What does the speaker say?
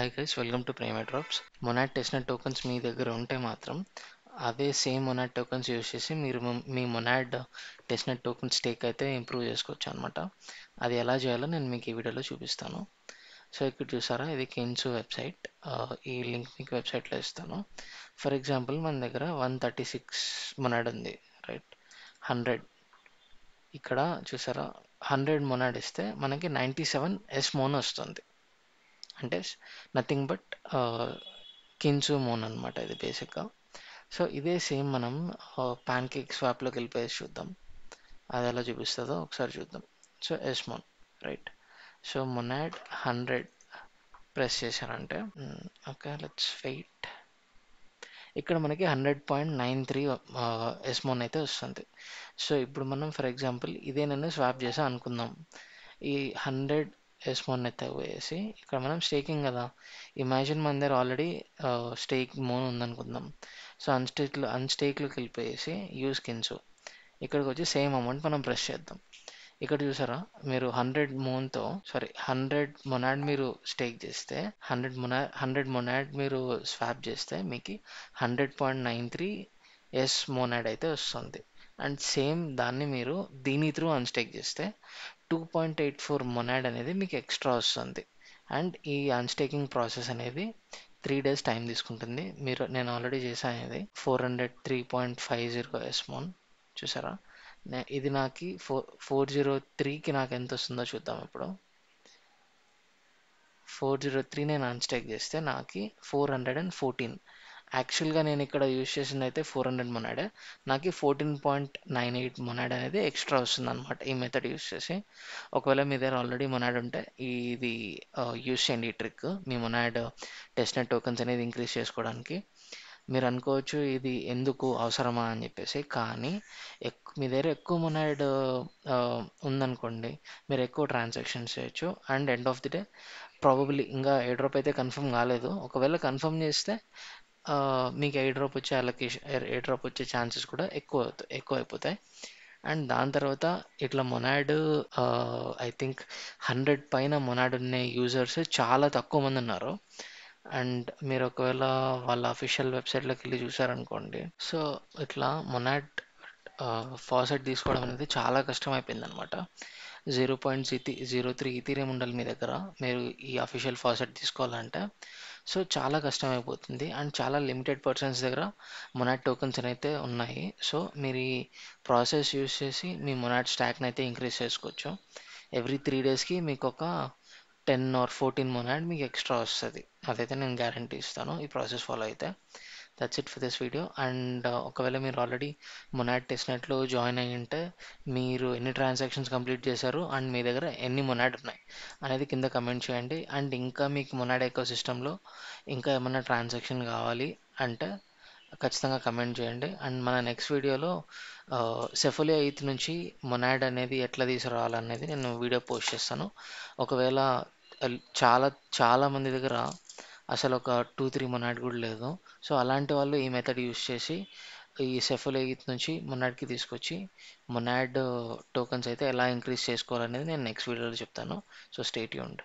Hi guys, welcome to primate drops. Monad testnet tokens మీ దగ్గర ఉంటే మాత్రం అవే సేమ్ మొనాడ్ టోకెన్స్ యూజ్ చేసి మీరు మీ మొనాడ్ టెస్ట్‌నెట్ టోకెన్ స్టేక్ అయితే ఇంప్రూవ్ చేసుకోవచ్చు అనమాట. అది ఎలా చేయాలో నేను మీకు ఈ వీడియోలో చూపిస్తాను. సో ఇక్కడ చూసారా, ఇది కెన్సు వెబ్సైట్. ఈ లింక్ మీకు వెబ్సైట్లో ఇస్తాను. ఫర్ ఎగ్జాంపుల్ మన దగ్గర 136 మొనాడ్ ఉంది, రైట్? 100 ఇక్కడ చూసారా, 100 మొనాడ్ ఇస్తే మనకి 97 ఎస్ మోన్ వస్తుంది. అంటే నథింగ్ బట్ కిన్సు మోన్ అనమాట ఇది బేసిక్గా. సో ఇదే సేమ్ మనం పాన్ కేక్ స్వాప్లోకి వెళ్ళిపోయేసి చూద్దాం, అది ఎలా చూపిస్తుందో ఒకసారి చూద్దాం. So S MON, right? So Monad 100 press చేశారంటే ఓకే, లెట్స్ వెయిట్. ఇక్కడ మనకి 100.93 ఎస్ మోన్ అయితే వస్తుంది. సో ఇప్పుడు మనం ఫర్ ఎగ్జాంపుల్ ఇదే నేను స్వాప్ చేసా అనుకుందాం. ఈ 100 ఎస్ మోన్ అయితే వేసి ఇక్కడ మనం స్టేకింగ్ కదా, ఇమాజిన్ మన దగ్గర ఆల్రెడీ స్టేక్ మోన్ ఉందనుకుందాం. సో అన్స్టేక్లోకి వెళ్ళిపోయేసి యూస్ కిన్సు, ఇక్కడికి వచ్చి సేమ్ అమౌంట్ మనం ప్రెస్ చేద్దాం. ఇక్కడ చూసారా, మీరు 100 మొనాడ్ మీరు స్టేక్ చేస్తే 100 మొనాడ్ మీరు స్వాప్ చేస్తే మీకు 100.93 ఎస్ మొనాడ్ అయితే వస్తుంది. అండ్ సేమ్ దాన్ని మీరు దీని త్రూ అన్స్టేక్ చేస్తే 2.84 మొనాడ్ అనేది మీకు ఎక్స్ట్రా వస్తుంది. అండ్ ఈ అన్స్టేకింగ్ ప్రాసెస్ అనేది 3 days టైం తీసుకుంటుంది. నేను ఆల్రెడీ చేశాను, ఇది 403.50 ఎస్ మోన్. చూసారా, ఇది నాకు 403కి నాకు ఎంత వస్తుందో చూద్దాం. ఇప్పుడు 403 నేను అన్స్టేక్ చేస్తే నాకు 414. యాక్చువల్గా నేను ఇక్కడ యూజ్ చేసింది అయితే 400 మొనాడే, నాకు 14.98 మొనాడ్ అనేది ఎక్స్ట్రా వస్తుంది అనమాట ఈ మెథడ్ యూజ్ చేసి. ఒకవేళ మీ దగ్గర ఆల్రెడీ మొనాడ్ ఉంటే ఇది యూజ్ చేయండి ఈ ట్రిక్, మీ మొనాడ్ టెస్ట్‌నెట్ టోకెన్స్ అనేది ఇంక్రీజ్ చేసుకోవడానికి. మీరు అనుకోవచ్చు ఇది ఎందుకు అవసరమా అని చెప్పేసి, కానీ మీ దగ్గర ఎక్కువ మొనాడ్ ఉందనుకోండి, మీరు ఎక్కువ ట్రాన్సాక్షన్స్ చేయొచ్చు. And end of the day probably ఇంకా ఎయిర్ డ్రాప్ అయితే కన్ఫర్మ్ కాలేదు, ఒకవేళ కన్ఫర్మ్ చేస్తే మీకు ఎయిర్ డ్రాప్ వచ్చే ఛాన్సెస్ కూడా ఎక్కువ అయిపోతాయి. అండ్ దాని తర్వాత ఇట్లా మొనాడ్ ఐ థింక్ 100 పైన మొనాడ్ ఉన్న యూజర్స్ చాలా తక్కువ మంది ఉన్నారు. అండ్ మీరు ఒకవేళ వాళ్ళ అఫీషియల్ వెబ్సైట్లోకి వెళ్ళి చూసారనుకోండి, సో ఇట్లా మొనాడ్ ఫాసెట్ తీసుకోవడం అనేది చాలా కష్టం అయిపోయింది అనమాట. 0.03 ఈథీరియం ఉండాలి మీ దగ్గర మీరు ఈ అఫీషియల్ ఫాసెట్ తీసుకోవాలంటే. సో చాలా కష్టం అయిపోతుంది. అండ్ చాలా లిమిటెడ్ పర్సన్స్ దగ్గర మొనాడ్ టోకెన్స్ అయితే ఉన్నాయి. సో మీరు ఈ ప్రాసెస్ యూస్ చేసి మీ మొనాడ్ స్టాక్ని అయితే ఇంక్రీజ్ చేసుకోవచ్చు. ఎవ్రీ 3 daysకి మీకు ఒక 10 or 14 మొనాడ్ మీకు ఎక్స్ట్రా వస్తుంది. అదైతే నేను గ్యారంటీ ఇస్తాను ఈ ప్రాసెస్ ఫాలో అయితే. That's it for this video. And ఒకవేళ మీరు ఆల్రెడీ మొనాడ్ టెస్ట్‌నెట్లో జాయిన్ అయ్యి ఉంటే మీరు ఎన్ని ట్రాన్సాక్షన్స్ కంప్లీట్ చేశారు అండ్ మీ దగ్గర ఎన్ని మొనాడ్ ఉన్నాయి అనేది కింద కమెంట్ చేయండి. అండ్ ఇంకా మీకు మొనాడ్ ఎకో సిస్టంలో ఇంకా ఏమన్నా ట్రాన్సాక్షన్ కావాలి అంటే ఖచ్చితంగా కమెంట్ చేయండి. అండ్ మన నెక్స్ట్ వీడియోలో సెఫోలియా ఈత్ నుంచి మొనాడ్ అనేది ఎట్లా తీసుకురావాలనేది నేను వీడియో పోస్ట్ చేస్తాను. ఒకవేళ చాలా చాలా మంది దగ్గర అసలు ఒక 2-3 మొనాడ్ కూడా లేదు. సో అలాంటి వాళ్ళు ఈ మెథడ్ యూస్ చేసి ఈ సెఫోలియా ఈత్ నుంచి మొనాడ్కి తీసుకొచ్చి మొనాడ్ టోకెన్స్ అయితే ఎలా ఇంక్రీజ్ చేసుకోవాలనేది నేను నెక్స్ట్ వీడియోలో చెప్తాను. So stay tuned.